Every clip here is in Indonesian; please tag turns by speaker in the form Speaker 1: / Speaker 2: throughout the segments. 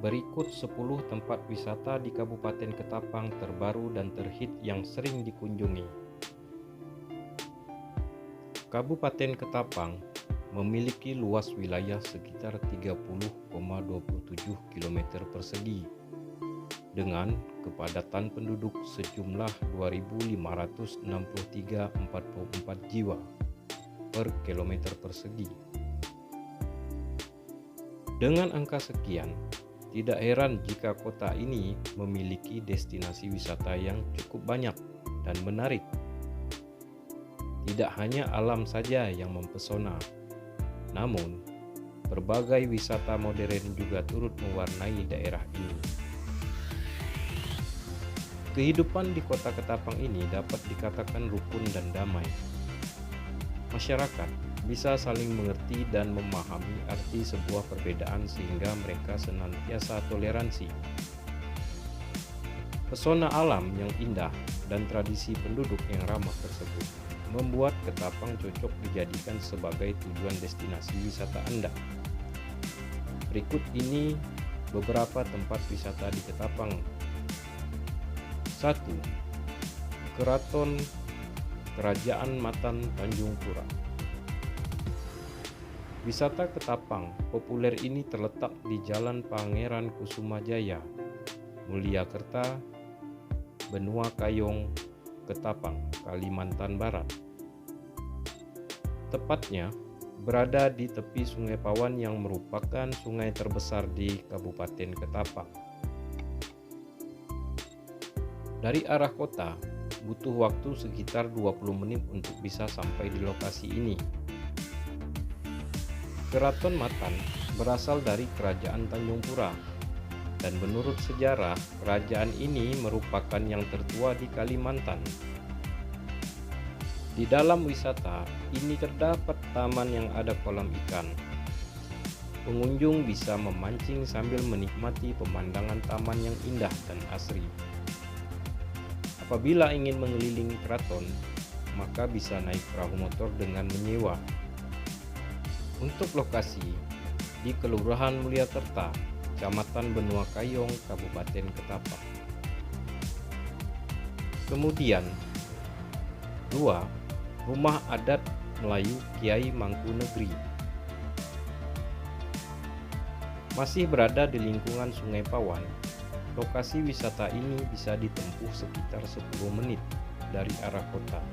Speaker 1: Berikut 10 tempat wisata di Kabupaten Ketapang terbaru dan terhit yang sering dikunjungi. Kabupaten Ketapang memiliki luas wilayah sekitar 30,27 km persegi dengan kepadatan penduduk sejumlah 2.563,44 jiwa per kilometer persegi. Dengan angka sekian, tidak heran jika kota ini memiliki destinasi wisata yang cukup banyak dan menarik. Tidak hanya alam saja yang mempesona, namun berbagai wisata modern juga turut mewarnai daerah ini. Kehidupan di kota Ketapang ini dapat dikatakan rukun dan damai. Masyarakat bisa saling mengerti dan memahami arti sebuah perbedaan sehingga mereka senantiasa toleransi. Pesona alam yang indah dan tradisi penduduk yang ramah tersebut membuat Ketapang cocok dijadikan sebagai tujuan destinasi wisata Anda. Berikut ini beberapa tempat wisata di Ketapang. 1. Keraton Kerajaan Matan Tanjung Pura. Wisata Ketapang populer ini terletak di Jalan Pangeran Kusumajaya, Mulyakerta, Benua Kayong, Ketapang, Kalimantan Barat. Tepatnya berada di tepi Sungai Pawan yang merupakan sungai terbesar di Kabupaten Ketapang. Dari arah kota, butuh waktu sekitar 20 menit untuk bisa sampai di lokasi ini. Keraton Matan berasal dari Kerajaan Tanjung Pura, dan menurut sejarah, kerajaan ini merupakan yang tertua di Kalimantan. Di dalam wisata ini terdapat taman yang ada kolam ikan. Pengunjung bisa memancing sambil menikmati pemandangan taman yang indah dan asri. Apabila ingin mengelilingi keraton, maka bisa naik perahu motor dengan menyewa. Untuk lokasi di Kelurahan Mulyakerta, Kecamatan Benua Kayong, Kabupaten Ketapang. Kemudian 2. Rumah Adat Melayu Kiai Mangkunegri. Masih berada di lingkungan Sungai Pawan, lokasi wisata ini bisa ditempuh sekitar 10 menit dari arah kota.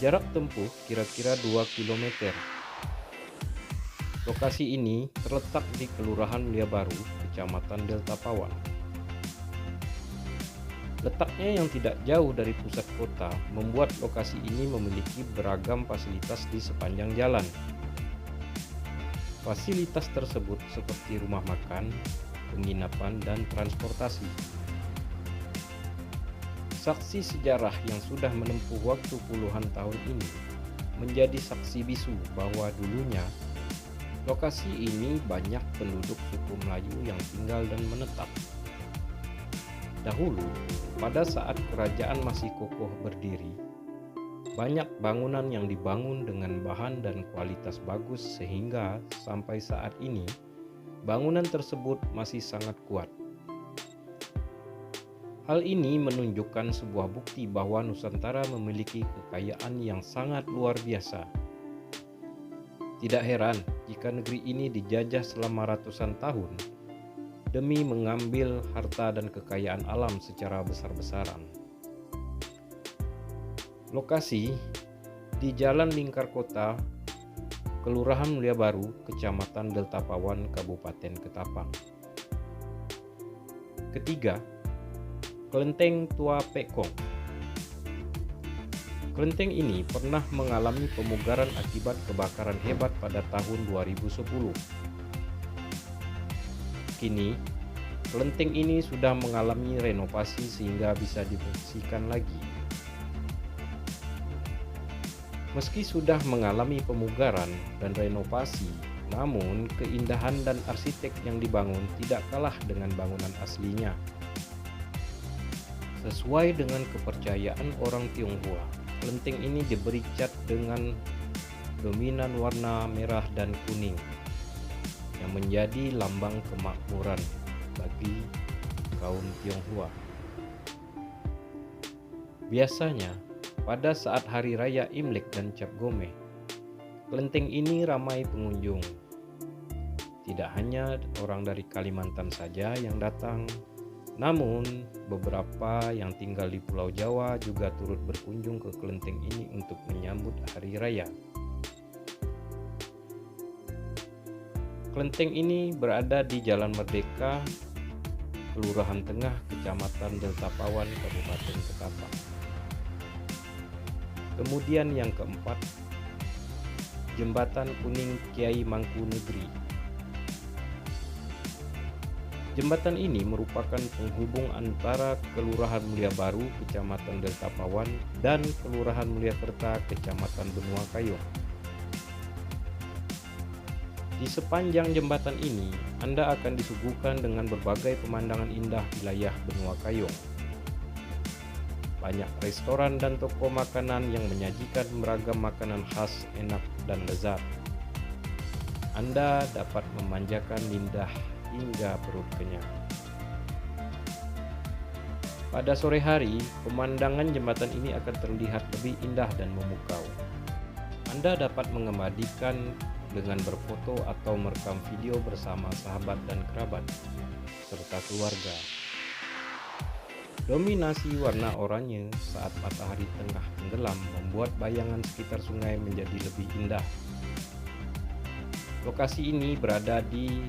Speaker 1: Jarak tempuh kira-kira 2 km. Lokasi ini terletak di Kelurahan Mulia Baru, Kecamatan Delta Pawan. Letaknya yang tidak jauh dari pusat kota membuat lokasi ini memiliki beragam fasilitas di sepanjang jalan. Fasilitas tersebut seperti rumah makan, penginapan, dan transportasi. Saksi sejarah yang sudah menempuh waktu puluhan tahun ini menjadi saksi bisu bahwa dulunya lokasi ini banyak penduduk suku Melayu yang tinggal dan menetap. Dahulu, pada saat kerajaan masih kokoh berdiri, banyak bangunan yang dibangun dengan bahan dan kualitas bagus sehingga sampai saat ini bangunan tersebut masih sangat kuat. Hal ini menunjukkan sebuah bukti bahwa Nusantara memiliki kekayaan yang sangat luar biasa. Tidak heran jika negeri ini dijajah selama ratusan tahun demi mengambil harta dan kekayaan alam secara besar-besaran. Lokasi di Jalan Lingkar Kota, Kelurahan Mulia Baru, Kecamatan Delta Pawan, Kabupaten Ketapang. Ketiga, Kelenteng Tua Pekong. Kelenteng ini pernah mengalami pemugaran akibat kebakaran hebat pada tahun 2010. Kini, kelenteng ini sudah mengalami renovasi sehingga bisa difungsikan lagi. Meski sudah mengalami pemugaran dan renovasi, namun keindahan dan arsitek yang dibangun tidak kalah dengan bangunan aslinya. Sesuai dengan kepercayaan orang Tionghoa, kelenteng ini diberi cat dengan dominan warna merah dan kuning. yang menjadi lambang kemakmuran bagi kaum Tionghoa. Biasanya, pada saat hari raya Imlek dan Cap Gomeh, kelenteng ini ramai pengunjung. Tidak hanya orang dari Kalimantan saja yang datang, namun beberapa yang tinggal di Pulau Jawa juga turut berkunjung ke kelenteng ini untuk menyambut hari raya. Kelenteng ini berada di Jalan Merdeka, Kelurahan Tengah, Kecamatan Delta Pawan, Kabupaten Ketapang. Kemudian yang keempat, Jembatan Kuning Kiai Mangku Negeri. Jembatan ini merupakan penghubung antara Kelurahan Mulia Baru, Kecamatan Delta Pawan, dan Kelurahan Mulia Kerta, Kecamatan Benua Kayong. Di sepanjang jembatan ini, Anda akan disuguhkan dengan berbagai pemandangan indah wilayah Benua Kayong. Banyak restoran dan toko makanan yang menyajikan beragam makanan khas, enak, dan lezat. Anda dapat memanjakan lidah hingga perut kenyang. Pada sore hari, pemandangan jembatan ini akan terlihat lebih indah dan memukau. Anda dapat mengabadikan dengan berfoto atau merekam video bersama sahabat dan kerabat, serta keluarga. Dominasi warna oranye saat matahari tengah tenggelam membuat bayangan sekitar sungai menjadi lebih indah. Lokasi ini berada di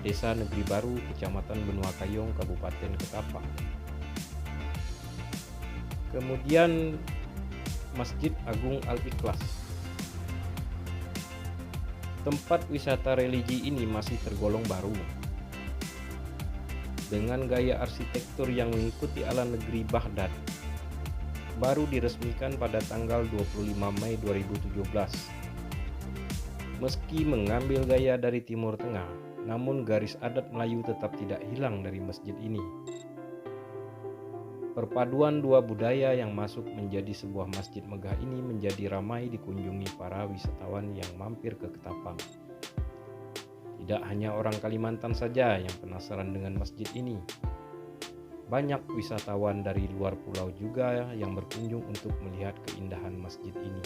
Speaker 1: Desa Negeri Baru, Kecamatan Benua Kayong, Kabupaten Ketapang. Kemudian Masjid Agung Al-Ikhlas. Tempat wisata religi ini masih tergolong baru, dengan gaya arsitektur yang mengikuti ala negeri Baghdad. Baru diresmikan pada tanggal 25 Mei 2017. Meski mengambil gaya dari Timur Tengah, namun garis adat Melayu tetap tidak hilang dari masjid ini. Perpaduan dua budaya yang masuk menjadi sebuah masjid megah ini menjadi ramai dikunjungi para wisatawan yang mampir ke Ketapang. Tidak hanya orang Kalimantan saja yang penasaran dengan masjid ini. Banyak wisatawan dari luar pulau juga yang berkunjung untuk melihat keindahan masjid ini.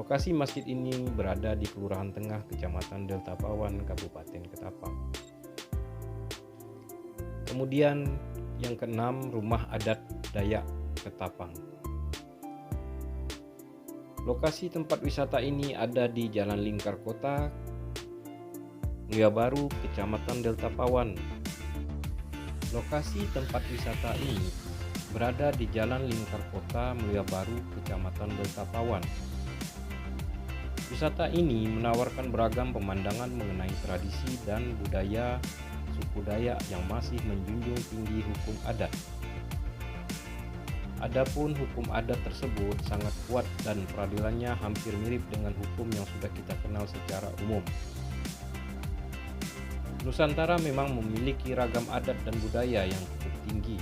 Speaker 1: Lokasi masjid ini berada di Kelurahan Tengah, Kecamatan Delta Pawan, Kabupaten Ketapang. Kemudian yang keenam, Rumah Adat Dayak Ketapang. Lokasi tempat wisata ini ada di Jalan Lingkar Kota, Mulia Baru, Kecamatan Delta Pawan. Lokasi tempat wisata ini berada di Jalan Lingkar Kota, Mulia Baru, Kecamatan Delta Pawan. Wisata ini menawarkan beragam pemandangan mengenai tradisi dan budaya suku Dayak yang masih menjunjung tinggi hukum adat. Adapun hukum adat tersebut sangat kuat dan peradilannya hampir mirip dengan hukum yang sudah kita kenal secara umum. Nusantara memang memiliki ragam adat dan budaya yang cukup tinggi.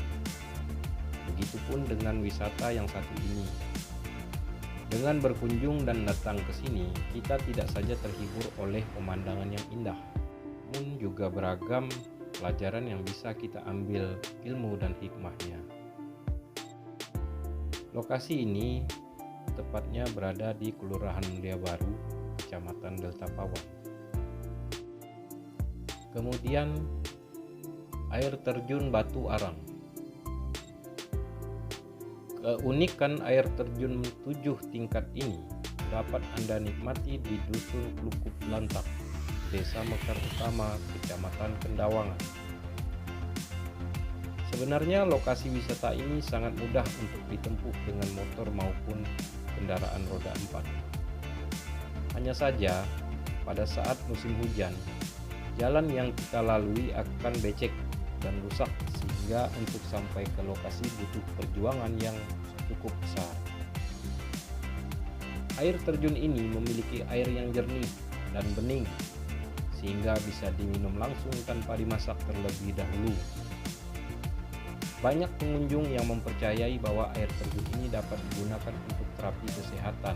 Speaker 1: Begitupun dengan wisata yang satu ini. Dengan berkunjung dan datang ke sini, kita tidak saja terhibur oleh pemandangan yang indah, namun juga beragam pelajaran yang bisa kita ambil ilmu dan hikmahnya. Lokasi ini tepatnya berada di Kelurahan Mulia Baru, Kecamatan Delta Pawan. Kemudian air terjun Batu Arang. Keunikan air terjun 7 tingkat ini dapat Anda nikmati di Dusun Klukup Lantak, Desa Mekar Utama, Kecamatan Kendawangan. Sebenarnya lokasi wisata ini sangat mudah untuk ditempuh dengan motor maupun kendaraan roda 4. Hanya saja pada saat musim hujan, jalan yang kita lalui akan becek dan rusak sehingga untuk sampai ke lokasi butuh perjuangan yang cukup besar. Air terjun ini memiliki air yang jernih dan bening sehingga bisa diminum langsung tanpa dimasak terlebih dahulu. Banyak pengunjung yang mempercayai bahwa air terjun ini dapat digunakan untuk terapi kesehatan.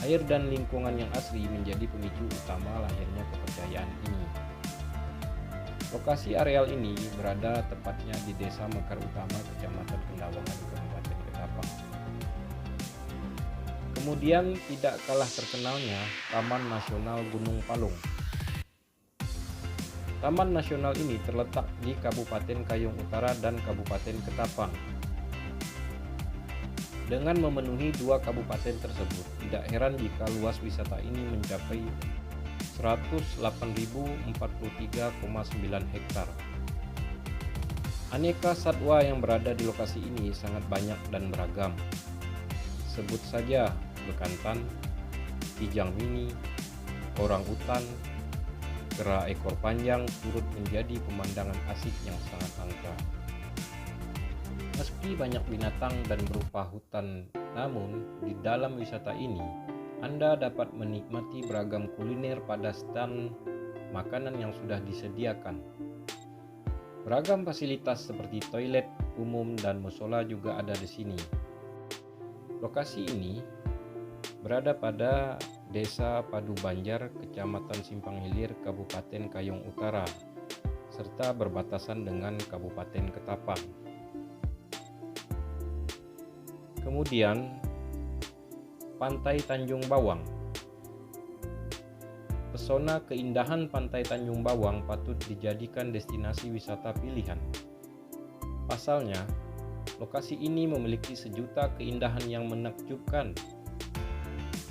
Speaker 1: Air dan lingkungan yang asri menjadi pemicu utama lahirnya kepercayaan ini. Lokasi areal ini berada tepatnya di Desa Mekar Utama, Kecamatan Kendawangan, Kabupaten Ketapang. Kemudian tidak kalah terkenalnya Taman Nasional Gunung Palung. Taman nasional ini terletak di Kabupaten Kayong Utara dan Kabupaten Ketapang. Dengan memenuhi dua kabupaten tersebut, tidak heran jika luas wisata ini mencapai 108.043,9 hektar. Aneka satwa yang berada di lokasi ini sangat banyak dan beragam. Sebut saja bekantan, kijang mini, orangutan, kera ekor panjang turut menjadi pemandangan asik yang sangat langka. Meski banyak binatang dan berupa hutan, namun di dalam wisata ini Anda dapat menikmati beragam kuliner pada stand makanan yang sudah disediakan. Beragam fasilitas seperti toilet umum dan musola juga ada di sini. Lokasi ini berada pada Desa Padu Banjar, Kecamatan Simpang Hilir, Kabupaten Kayong Utara, serta berbatasan dengan Kabupaten Ketapang. Kemudian Pantai Tanjung Bawang. Pesona keindahan Pantai Tanjung Bawang patut dijadikan destinasi wisata pilihan. Pasalnya, lokasi ini memiliki sejuta keindahan yang menakjubkan.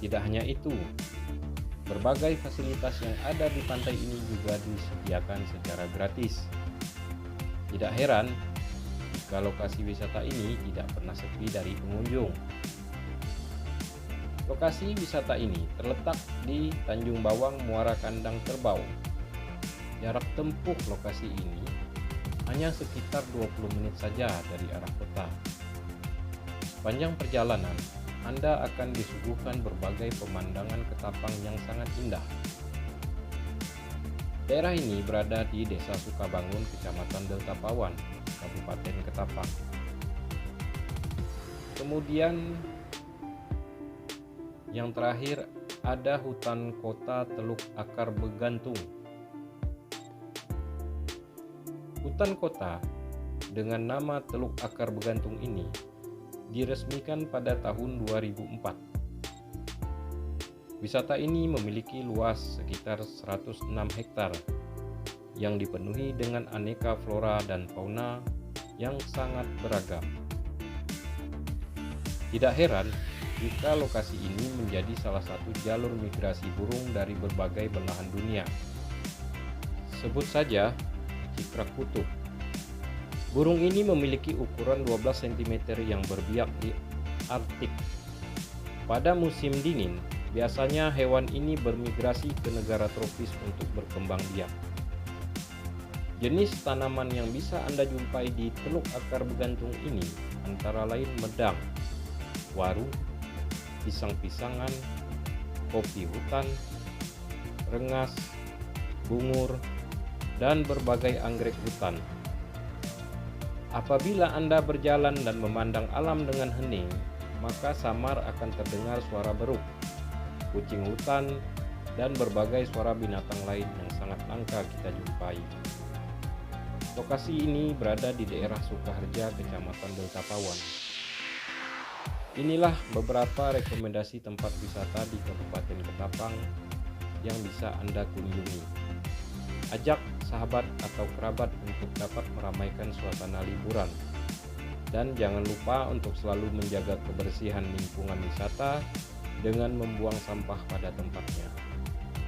Speaker 1: Tidak hanya itu, berbagai fasilitas yang ada di pantai ini juga disediakan secara gratis. Tidak heran jika lokasi wisata ini tidak pernah sepi dari pengunjung. Lokasi wisata ini terletak di Tanjung Bawang, Muara Kandang Kerbau. Jarak tempuh lokasi ini hanya sekitar 20 menit saja dari arah kota. Sepanjang perjalanan, Anda akan disuguhkan berbagai pemandangan Ketapang yang sangat indah. Daerah ini berada di Desa Sukabangun, Kecamatan Delta Pawan, Kabupaten Ketapang. Kemudian yang terakhir ada hutan kota Teluk Akar Begantung. Hutan kota dengan nama Teluk Akar Begantung ini diresmikan pada tahun 2004. Wisata ini memiliki luas sekitar 106 hektar yang dipenuhi dengan aneka flora dan fauna yang sangat beragam. Tidak heran jika lokasi ini menjadi salah satu jalur migrasi burung dari berbagai belahan dunia. Sebut saja cicak kutub. Burung ini memiliki ukuran 12 cm yang berbiak di Arktik. Pada musim dingin, biasanya hewan ini bermigrasi ke negara tropis untuk berkembang biak. Jenis tanaman yang bisa Anda jumpai di Teluk Akar Begantung ini antara lain medang, waru, pisang-pisangan, kopi hutan, rengas, bungur, dan berbagai anggrek hutan. Apabila Anda berjalan dan memandang alam dengan hening, maka samar akan terdengar suara beruk, kucing hutan, dan berbagai suara binatang lain yang sangat langka kita jumpai. Lokasi ini berada di daerah Sukaharja, Kecamatan Delta Pawan. Inilah beberapa rekomendasi tempat wisata di Kabupaten Ketapang yang bisa Anda kunjungi. Ajak sahabat atau kerabat untuk dapat meramaikan suasana liburan. Dan jangan lupa untuk selalu menjaga kebersihan lingkungan wisata dengan membuang sampah pada tempatnya.